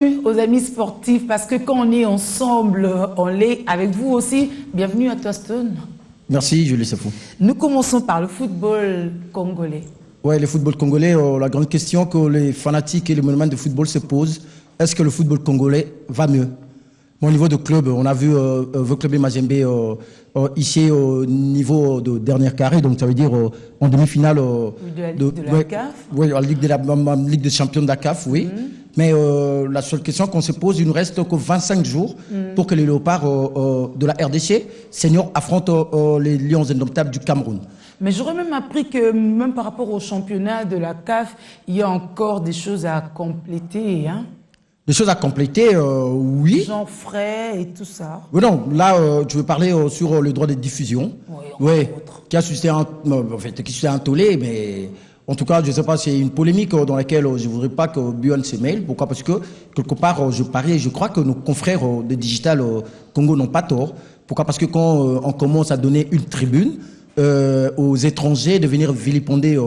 Aux amis sportifs, parce que quand on est ensemble, on l'est avec vous aussi. Bienvenue à Toston. Merci, Julie Sefou. Nous commençons par le football congolais. Ouais, le football congolais, la grande question que les fanatiques et les monuments de football se posent, est-ce que le football congolais va mieux? Au niveau de club, on a vu Club Mazembe ici au niveau de dernier carré, donc ça veut dire en demi-finale de la CAF. Oui, en Ligue des champions de la CAF, oui. Mais la seule question qu'on se pose, il ne reste que 25 jours pour que les léopards de la RDC, seniors, affrontent les Lions indomptables du Cameroun. Mais j'aurais même appris que même par rapport au championnat de la CAF, il y a encore des choses à compléter, hein? Des choses à compléter, oui. Jean Fray et tout ça. Oui, non, là, tu veux parler sur le droit de diffusion. Oui, qui a suscité un tollé, mais en tout cas, je ne sais pas, c'est une polémique dans laquelle je ne voudrais pas que Buon se mêle. Pourquoi? Parce que, quelque part, je parie et je crois que nos confrères de Digital Congo n'ont pas tort. Pourquoi? Parce que quand on commence à donner une tribune aux étrangers de venir vilipender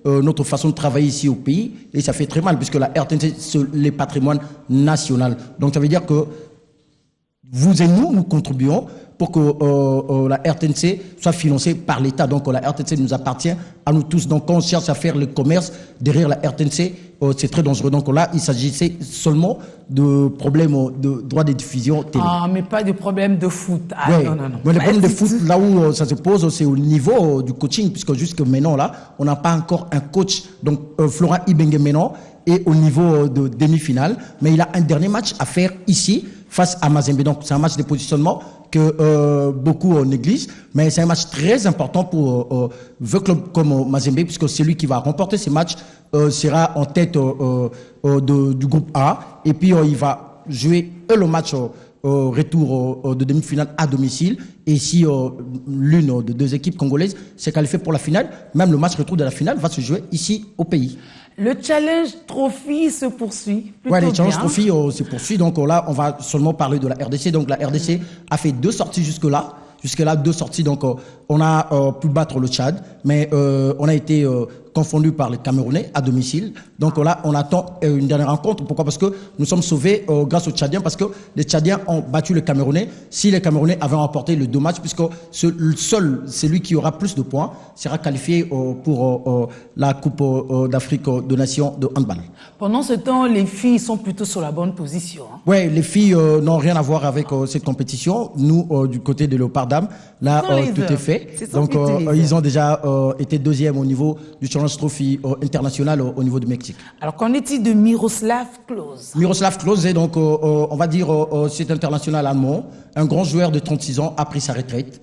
notre façon de travailler ici au pays, et ça fait très mal, puisque la RTNC, c'est le patrimoine national. Donc ça veut dire que vous et nous contribuons pour que la RTNC soit financée par l'État. Donc la RTNC nous appartient à nous tous. Donc quand on cherche à faire le commerce derrière la RTNC, c'est très dangereux. Donc là, il s'agissait seulement de problèmes de droit de diffusion télé. Ah, mais pas de problème de foot. Ah, ouais. non. Mais le problème de foot, là où ça se pose, c'est au niveau du coaching, puisque jusque maintenant, là, on n'a pas encore un coach. Donc Florent Ibenge maintenant est au niveau de demi-finale, mais il a un dernier match à faire ici, face à Mazembe. Donc c'est un match de positionnement que beaucoup négligent, mais c'est un match très important pour un club comme Mazembe, puisque celui qui va remporter ce match sera en tête du groupe A, et puis il va jouer le match retour de demi-finale à domicile, et si l'une des deux équipes congolaises s'est qualifiée pour la finale, même le match retour de la finale va se jouer ici au pays. Le Challenge Trophy se poursuit. Oui, le Challenge Trophy se poursuit. Donc là, on va seulement parler de la RDC. Donc la RDC a fait 2 sorties jusque-là. Jusque-là, 2 sorties. Donc on a pu battre le Tchad, mais on a été confondu par les Camerounais à domicile. Donc là, on attend une dernière rencontre. Pourquoi? Parce que nous sommes sauvés grâce aux Tchadiens, parce que les Tchadiens ont battu les Camerounais. Si les Camerounais avaient remporté les 2 matchs, puisque celui qui aura plus de points sera qualifié pour la Coupe d'Afrique de Nations de handball. Pendant ce temps, les filles sont plutôt sur la bonne position. Hein? Oui, les filles n'ont rien à voir avec cette compétition. Nous, du côté de Léopard Dame, là, tout est fait. Donc, ils ont déjà été 2e au niveau du Challenge Trophy international au niveau du Mexique. Alors, qu'en est-il de Miroslav Klose? Miroslav Klose est donc, on va dire, cet international allemand, un grand joueur de 36 ans, a pris sa retraite.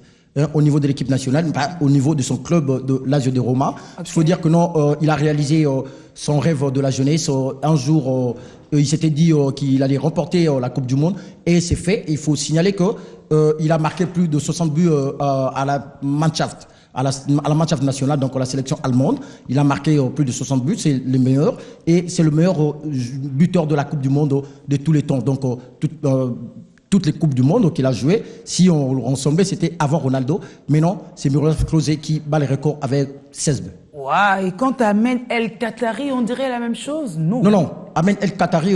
Au niveau de l'équipe nationale, au niveau de son club de Lazio de Roma. Il faut dire que non, il a réalisé son rêve de la jeunesse. Un jour, il s'était dit qu'il allait remporter la Coupe du Monde, et c'est fait. Il faut signaler qu'il a marqué plus de 60 buts à la Mannschaft. À la Mannschaft nationale, donc à la sélection allemande. Il a marqué plus de 60 buts, c'est le meilleur. Et c'est le meilleur buteur de la Coupe du Monde de tous les temps. Donc, toutes les Coupes du Monde qu'il a joué, si on ressemblait, c'était avant Ronaldo. Mais non, c'est Miroslav Klose qui bat les records avec 16 buts. Wow. Et quant à Ahmed El Khatari, on dirait la même chose? Non. Ahmed El Khatari,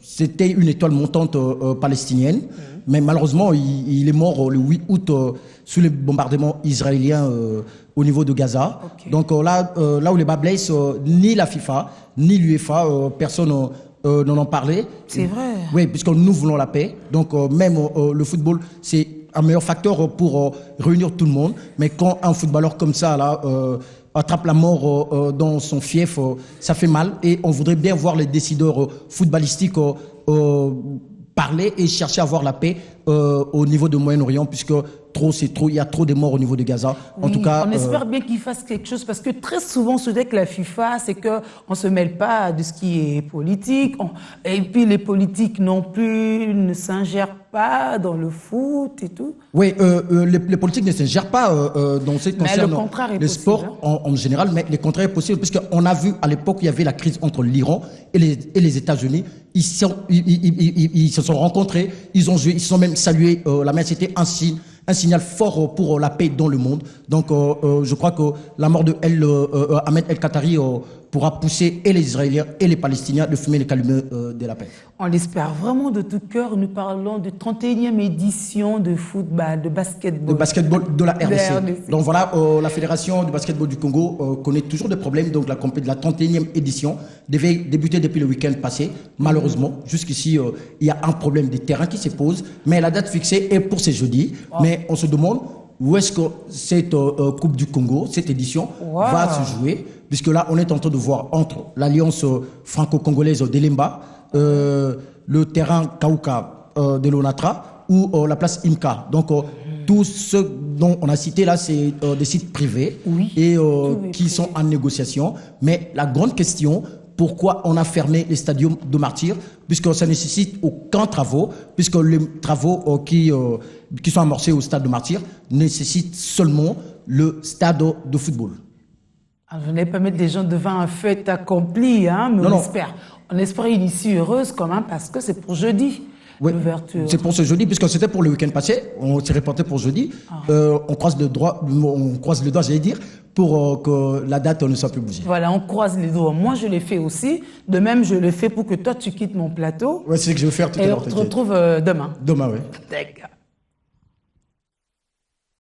c'était une étoile montante palestinienne. Mais malheureusement, il est mort le 8 août sous les bombardements israéliens au niveau de Gaza. Donc là où les bas blessent, ni la FIFA, ni l'UEFA, personne n'en a parlé. C'est vrai. Oui, puisque nous voulons la paix. Donc même le football, c'est un meilleur facteur pour réunir tout le monde. Mais quand un footballeur comme ça là attrape la mort dans son fief, ça fait mal. Et on voudrait bien voir les décideurs footballistiques parler et chercher à avoir la paix au niveau du Moyen-Orient, puisque il y a trop de morts au niveau de Gaza. Oui, en tout cas, on espère bien qu'ils fassent quelque chose, parce que très souvent, ce que la FIFA, c'est qu'on ne se mêle pas de ce qui est politique. Et puis les politiques non plus ne s'ingèrent pas dans le foot et tout. Oui, les politiques ne s'ingèrent pas dans ce qui concerne le sport en général, mais le contraire est possible, puisqu'on a vu à l'époque, il y avait la crise entre l'Iran et les États-Unis. Ils se sont rencontrés, ils ont joué, ils se sont même salués la main. C'était un signal fort pour la paix dans le monde. Donc je crois que la mort de Ahmed El Khatari pourra pousser et les Israéliens et les Palestiniens de fumer les calumet de la paix. On l'espère vraiment de tout cœur. Nous parlons de 31e édition de football, de basketball. De basketball de la RDC. RDC. Donc voilà, la Fédération du basketball du Congo connaît toujours des problèmes. Donc la 31e édition devait débuter depuis le week-end passé. Malheureusement, jusqu'ici, il y a un problème des terrains qui se pose. Mais la date fixée est pour ce jeudi. Oh. Mais on se demande où est-ce que cette Coupe du Congo, cette édition, va se jouer. Puisque là, on est en train de voir entre l'Alliance franco-congolaise d'Elemba, le terrain Kauka de l'Onatra ou la place Imka. Donc, tous ceux dont on a cité là, c'est des sites privés et qui sont en négociation. Mais la grande question, pourquoi on a fermé les stadiums de Martyrs, puisque ça ne nécessite aucun travaux, puisque les travaux qui sont amorcés au stade de Martyrs nécessitent seulement le stade de football. Alors, je n'ai pas mettre des gens devant un fait accompli, hein, mais non, on espère une issue heureuse quand même, parce que c'est pour jeudi. Oui, c'est pour ce jeudi, puisque c'était pour le week-end passé, on s'est reporté pour jeudi. On croise le doigt, j'allais dire, pour que la date ne soit plus bougée. Voilà, on croise les doigts. Moi, je l'ai fait aussi. De même, je le fais pour que toi, tu quittes mon plateau. Oui, c'est ce que je vais faire tout à l'heure. Et on se retrouve demain. Demain, oui. D'accord.